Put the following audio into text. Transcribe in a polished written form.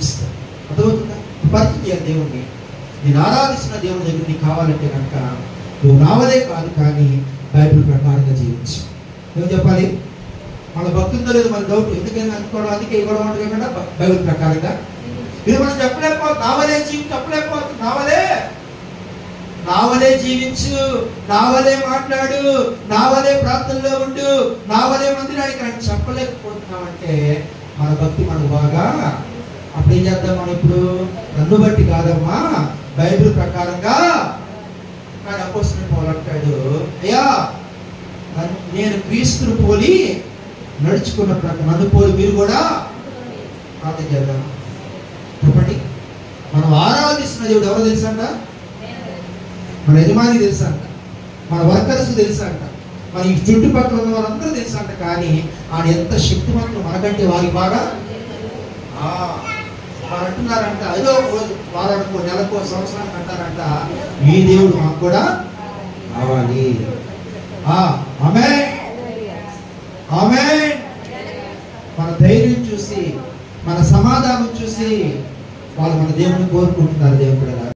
ఇస్తాడు. అర్థమవుతుందా? పరిచయం చేయాలి దేవుణ్ణి. నేను ఆరాధిస్తున్న దేవుని దగ్గర నీకు కావాలంటే కనుక నువ్వు నావలే కాదు కానీ బైబిల్ ప్రకారంగా జీవించు. ఏం చెప్పాలి? మన భక్తుందో లేదు మన డౌట్, ఎందుకని అనుకోవడం, అందుకే ఇవ్వడం అంటే కాకుండా బైబిల్ ప్రకారంగా ఇది మనం చెప్పలేకపోతుంది. నావలే జీవించి చెప్పలేకపోతుంది. నావలే జీవించు, నావలే మాట్లాడు, నావలే ప్రార్థనలో ఉండు, నావలే మందిరానికి అని చెప్పలేకపోతున్నామంటే మన భక్తి మనకు బాగా. అప్పుడు ఏం చేద్దాం మనం? ఇప్పుడు నన్ను బట్టి కాదమ్మా, బైబిల్ ప్రకారంగా. కానీ అపోస్తలుడు పౌలు అంటాడు, అయ్యా నేను క్రీస్తును పోలి నడుచుకున్న ప్రకారం నన్ను పోలి మీరు కూడా ప్రార్థన చేద్దాం. చెప్పండి, మనం ఆరాధిస్తున్న దేవుడు ఎవరో తెలుసంట? మన యజమాని తెలుసంట, మన వర్కర్స్ తెలుసంట, మన ఈ చుట్టుపక్కల ఉన్న వాళ్ళందరూ తెలుసంట. కానీ ఆయన ఎంత శక్తివంతులు మనకంటే వారికి బాగా. వారు అంటున్నారంట, ఏదో వారానికో నెలకో సంవత్సరానికి అంటారంట, ఈ దేవుడు మాకు కూడా కావాలి. ఆమేన్, ఆమేన్. మన ధైర్యం చూసి, మన సమాధానం చూసి వాళ్ళు మన దేవుని కోరుకుంటున్నారు. దేవుడు